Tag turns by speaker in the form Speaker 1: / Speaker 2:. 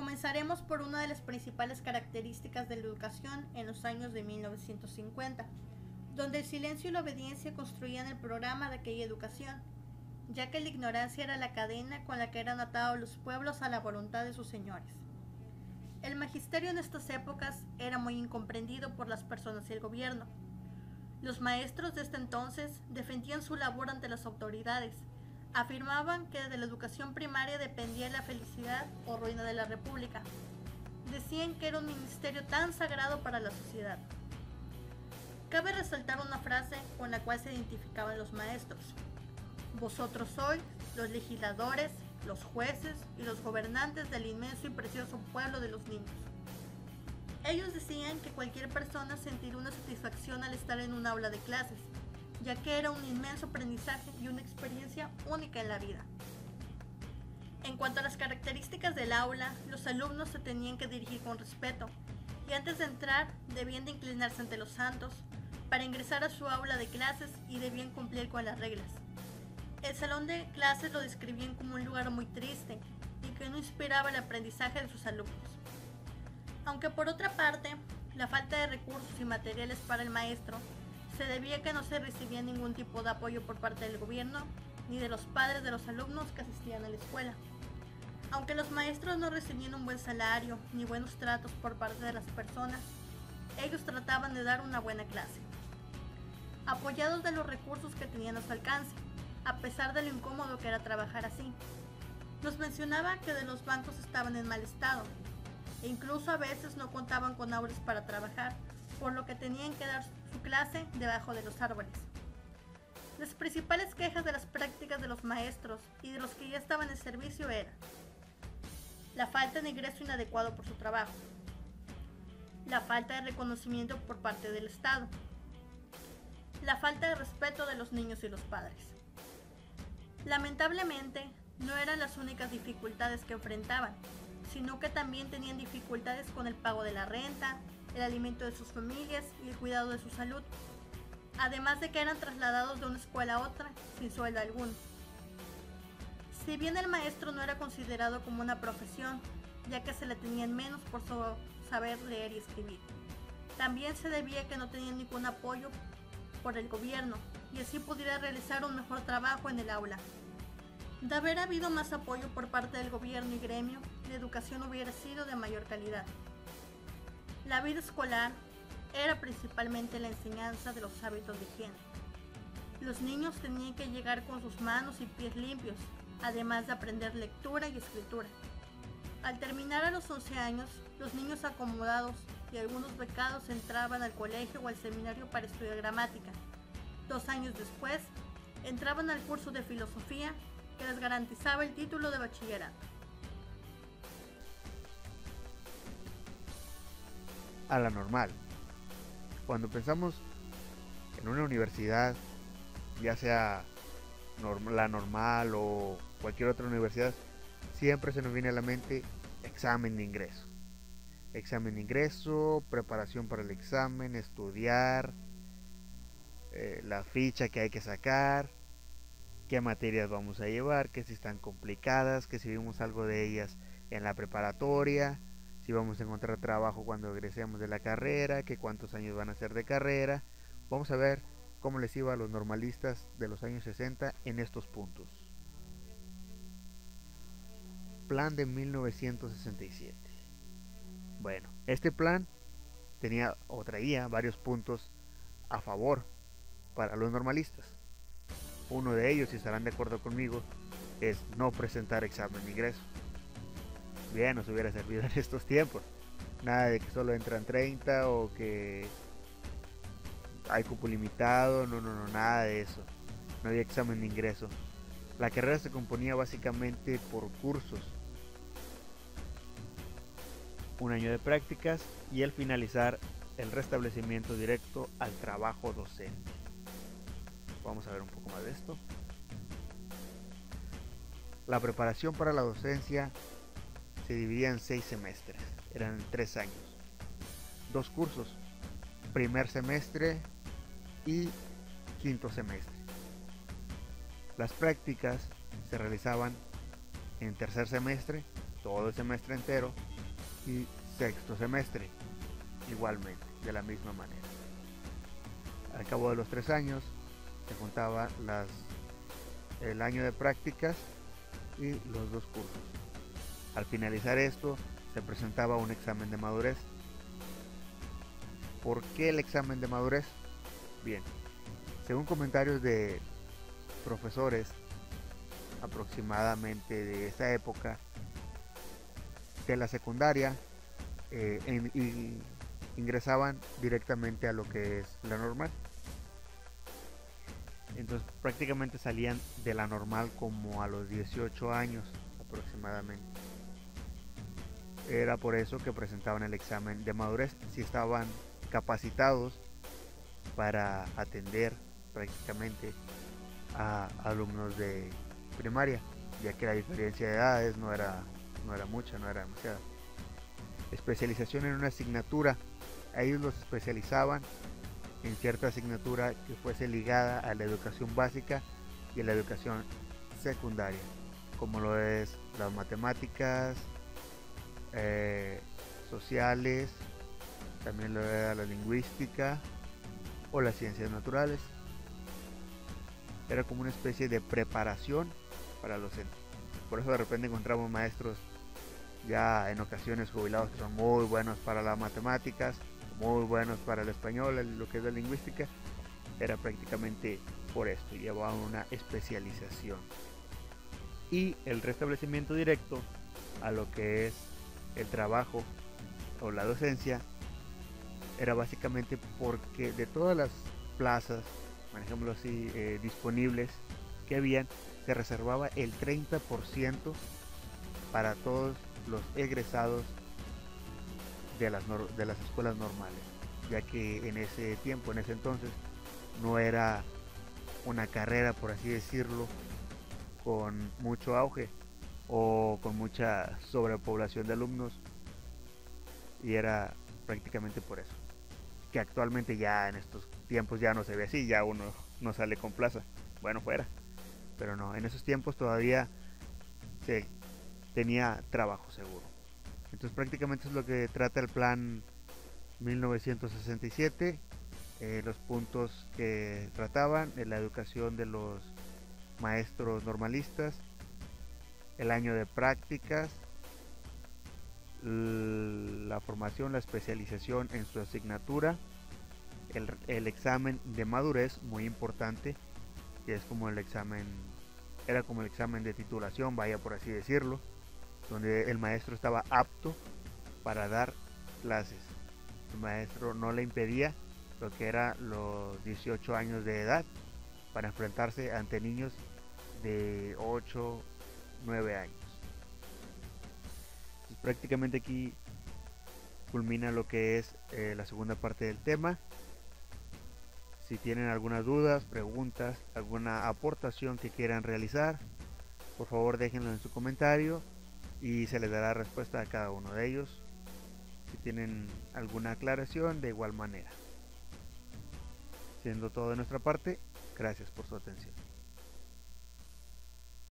Speaker 1: Comenzaremos por una de las principales características de la educación en los años de 1950, donde el silencio y la obediencia construían el programa de aquella educación, ya que la ignorancia era la cadena con la que eran atados los pueblos a la voluntad de sus señores. El magisterio en estas épocas era muy incomprendido por las personas y el gobierno. Los maestros de este entonces defendían su labor ante las autoridades, afirmaban que de la educación primaria dependía la felicidad o ruina de la república. Decían que era un ministerio tan sagrado para la sociedad. Cabe resaltar una frase con la cual se identificaban los maestros: vosotros sois los legisladores, los jueces y los gobernantes del inmenso y precioso pueblo de los niños. Ellos decían que cualquier persona sentiría una satisfacción al estar en un aula de clases, ya que era un inmenso aprendizaje y una experiencia única en la vida. En cuanto a las características del aula, los alumnos se tenían que dirigir con respeto, y antes de entrar debían de inclinarse ante los santos para ingresar a su aula de clases y debían cumplir con las reglas. El salón de clases lo describían como un lugar muy triste y que no inspiraba el aprendizaje de sus alumnos. Aunque por otra parte, la falta de recursos y materiales para el maestro se debía a que no se recibía ningún tipo de apoyo por parte del gobierno ni de los padres de los alumnos que asistían a la escuela. Aunque los maestros no recibían un buen salario ni buenos tratos por parte de las personas, ellos trataban de dar una buena clase, apoyados de los recursos que tenían a su alcance, a pesar de lo incómodo que era trabajar así. Nos mencionaba que de los bancos estaban en mal estado, e incluso a veces no contaban con aulas para trabajar, por lo que tenían que dar su clase debajo de los árboles. Las principales quejas de las prácticas de los maestros y de los que ya estaban en servicio eran la falta de ingreso inadecuado por su trabajo, la falta de reconocimiento por parte del Estado, la falta de respeto de los niños y los padres. Lamentablemente, no eran las únicas dificultades que enfrentaban, sino que también tenían dificultades con el pago de la renta, el alimento de sus familias y el cuidado de su salud, además de que eran trasladados de una escuela a otra sin sueldo alguno. Si bien el maestro no era considerado como una profesión, ya que se le tenían menos por su saber leer y escribir, también se debía a que no tenían ningún apoyo por el gobierno y así pudiera realizar un mejor trabajo en el aula. De haber habido más apoyo por parte del gobierno y gremio, la educación hubiera sido de mayor calidad. La vida escolar era principalmente la enseñanza de los hábitos de higiene. Los niños tenían que llegar con sus manos y pies limpios, además de aprender lectura y escritura. Al terminar a los 11 años, los niños acomodados y algunos becados entraban al colegio o al seminario para estudiar gramática. 2 años después, entraban al curso de filosofía que les garantizaba el título de bachillerato.
Speaker 2: A la normal. Cuando pensamos en una universidad, ya sea la normal o cualquier otra universidad, siempre se nos viene a la mente examen de ingreso. Examen de ingreso, preparación para el examen, estudiar, la ficha que hay que sacar, qué materias vamos a llevar, que si están complicadas, que si vimos algo de ellas en la preparatoria, si vamos a encontrar trabajo cuando egresemos de la carrera, que cuántos años van a ser de carrera. Vamos a ver cómo les iba a los normalistas de los años 60 en estos puntos. Plan de 1967. Bueno, este plan tenía o traía varios puntos a favor para los normalistas. Uno de ellos, si estarán de acuerdo conmigo, es no presentar examen de ingreso. Bien, nos hubiera servido en estos tiempos. Nada de que solo entran 30 o que hay cupo limitado, no, nada de eso. No había examen de ingreso. La carrera se componía básicamente por cursos. 1 año de prácticas y al finalizar el restablecimiento directo al trabajo docente. Vamos a ver un poco más de esto. La preparación para la docencia se dividía en 6 semestres, eran 3 años. 2 cursos, primer semestre y quinto semestre. Las prácticas se realizaban en tercer semestre, todo el semestre entero, y sexto semestre, igualmente, de la misma manera. Al cabo de los 3 años se juntaba el año de prácticas y los 2 cursos. Al finalizar esto, se presentaba un examen de madurez. ¿Por qué el examen de madurez? Bien, según comentarios de profesores aproximadamente de esa época de la secundaria, ingresaban directamente a lo que es la normal. Entonces prácticamente salían de la normal como a los 18 años aproximadamente. Era por eso que presentaban el examen de madurez, si estaban capacitados para atender prácticamente a alumnos de primaria, ya que la diferencia de edades no era mucha, no era demasiada. Especialización en una asignatura, a ellos los especializaban en cierta asignatura que fuese ligada a la educación básica y a la educación secundaria, como lo es las matemáticas, sociales, también lo era la lingüística o las ciencias naturales. Era como una especie de preparación para los docentes. Por eso de repente encontramos maestros ya en ocasiones jubilados que son muy buenos para las matemáticas, muy buenos para el español, lo que es la lingüística. Era prácticamente por esto, llevaban una especialización. Y el restablecimiento directo a lo que es el trabajo o la docencia era básicamente porque de todas las plazas, manejémoslo así, disponibles que habían, se reservaba el 30% para todos los egresados de las escuelas normales, ya que en ese tiempo, en ese entonces, no era una carrera, por así decirlo, con mucho auge o con mucha sobrepoblación de alumnos, y era prácticamente por eso que actualmente ya en estos tiempos ya no se ve así, ya uno no sale con plaza, bueno fuera, pero no, en esos tiempos todavía se tenía trabajo seguro. Entonces prácticamente es lo que trata el plan 1967, los puntos que trataban, la educación de los maestros normalistas, el año de prácticas, la formación, la especialización en su asignatura, el examen de madurez, muy importante, que es como era como el examen de titulación, vaya por así decirlo, donde el maestro estaba apto para dar clases. El maestro no le impedía lo que era los 18 años de edad para enfrentarse ante niños de 8, 9 años. Entonces, prácticamente aquí culmina lo que es la segunda parte del tema. Si tienen algunas dudas, preguntas, alguna aportación que quieran realizar, por favor déjenlo en su comentario y se les dará respuesta a cada uno de ellos. Si tienen alguna aclaración, de igual manera. Siendo todo de nuestra parte, gracias por su atención.